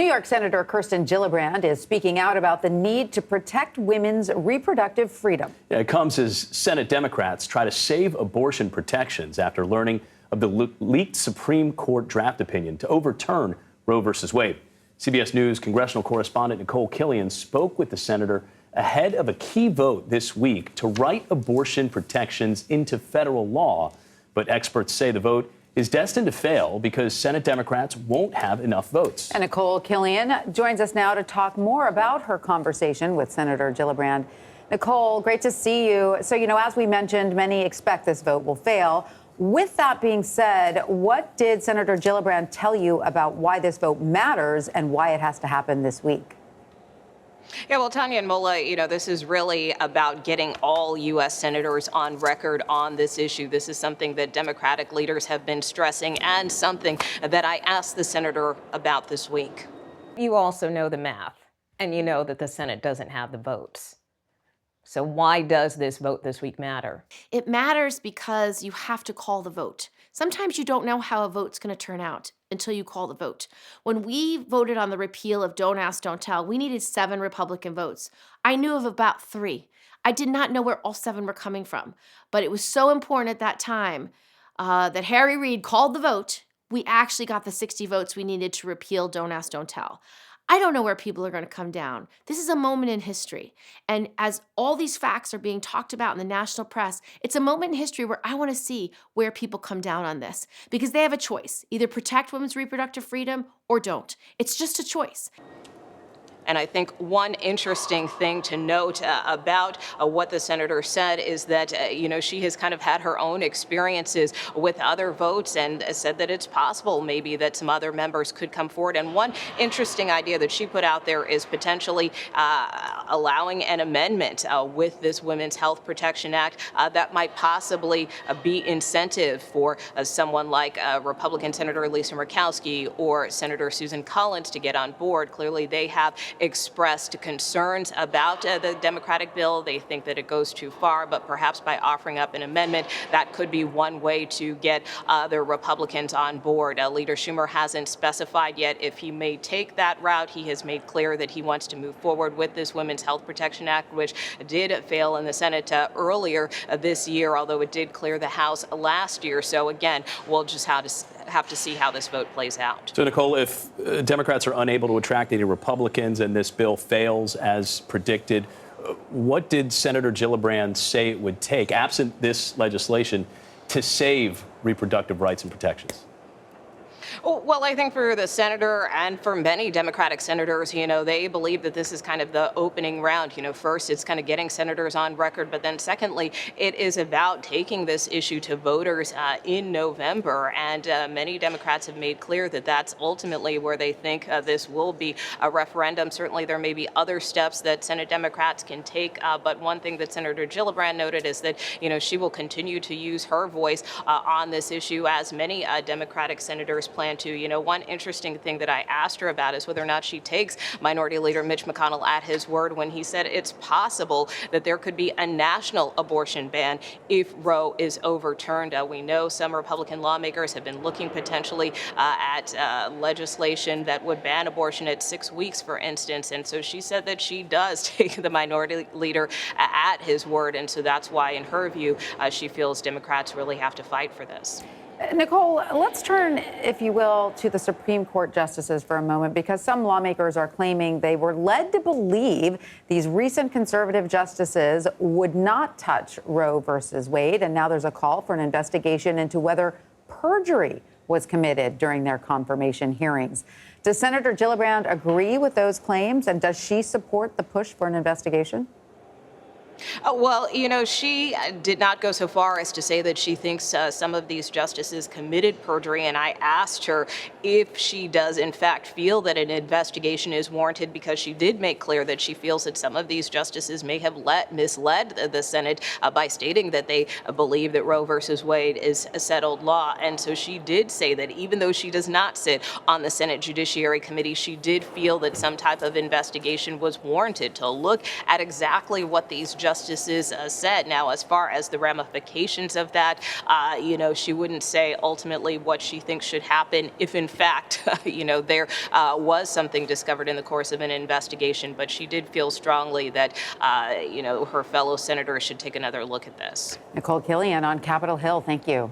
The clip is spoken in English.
New York Senator Kirsten Gillibrand is speaking out about the need to protect women's reproductive freedom. Yeah, it comes as Senate Democrats try to save abortion protections after learning of the leaked Supreme Court draft opinion to overturn Roe v. Wade. CBS News congressional correspondent Nikole Killion spoke with the senator ahead of a key vote this week to write abortion protections into federal law. But experts say the vote is destined to fail because Senate Democrats won't have enough votes. And Nikole Killion joins us now to talk more about her conversation with Senator Gillibrand. Nikole, great to see you. So, as we mentioned, many expect this vote will fail. With that being said, what did Senator Gillibrand tell you about why this vote matters and why it has to happen this week? Yeah, well, Tanya and Mola, this is really about getting all U.S. senators on record on this issue. This is something that Democratic leaders have been stressing and something that I asked the senator about this week. You also know the math, and you know that the Senate doesn't have the votes. So why does this vote this week matter? It matters because you have to call the vote. Sometimes you don't know how a vote's going to turn out until you call the vote. When we voted on the repeal of Don't Ask, Don't Tell, we needed 7 Republican votes. I knew of about 3. I did not know where all 7 were coming from, but it was so important at that time that Harry Reid called the vote. We actually got the 60 votes we needed to repeal Don't Ask, Don't Tell. I don't know where people are going to come down. This is a moment in history. And as all these facts are being talked about in the national press, it's a moment in history where I want to see where people come down on this. Because they have a choice. Either protect women's reproductive freedom or don't. It's just a choice. And I think one interesting thing to note about what the senator said is that, she has kind of had her own experiences with other votes and said that it's possible maybe that some other members could come forward. And one interesting idea that she put out there is potentially allowing an amendment with this Women's Health Protection Act that might possibly be incentive for someone like Republican Senator Lisa Murkowski or Senator Susan Collins to get on board. Clearly, they have expressed concerns about the Democratic bill. They think that it goes too far, but perhaps by offering up an amendment, that could be one way to get other Republicans on board. Leader Schumer hasn't specified yet if he may take that route. He has made clear that he wants to move forward with this Women's Health Protection Act, which did fail in the Senate earlier this year, although it did clear the House last year. So again, we'll just have to see how this vote plays out. So, Nikole, if Democrats are unable to attract any Republicans and this bill fails as predicted, what did Senator Gillibrand say it would take, absent this legislation, to save reproductive rights and protections? Well, I think for the senator and for many Democratic senators, they believe that this is kind of the opening round. First, it's kind of getting senators on record. But then secondly, it is about taking this issue to voters in November. And many Democrats have made clear that that's ultimately where they think this will be a referendum. Certainly, there may be other steps that Senate Democrats can take. But one thing that Senator Gillibrand noted is that, she will continue to use her voice on this issue, as many Democratic senators plan to. One interesting thing that I asked her about is whether or not she takes Minority Leader Mitch McConnell at his word when he said it's possible that there could be a national abortion ban if Roe is overturned. We know some Republican lawmakers have been looking potentially at legislation that would ban abortion at 6 weeks, for instance. And so she said that she does take the Minority Leader at his word. And so that's why, in her view, she feels Democrats really have to fight for this. Nikole, let's turn, if you will, to the Supreme Court justices for a moment, because some lawmakers are claiming they were led to believe these recent conservative justices would not touch Roe versus Wade. And now there's a call for an investigation into whether perjury was committed during their confirmation hearings. Does Senator Gillibrand agree with those claims, and does she support the push for an investigation? Well, she did not go so far as to say that she thinks some of these justices committed perjury. And I asked her if she does, in fact, feel that an investigation is warranted, because she did make clear that she feels that some of these justices may have misled the Senate by stating that they believe that Roe versus Wade is a settled law. And so she did say that even though she does not sit on the Senate Judiciary Committee, she did feel that some type of investigation was warranted to look at exactly what these justices justices said. Now, as far as the ramifications of that, she wouldn't say ultimately what she thinks should happen if, in fact, there was something discovered in the course of an investigation. But she did feel strongly that, her fellow senators should take another look at this. Nikole Killion on Capitol Hill, thank you.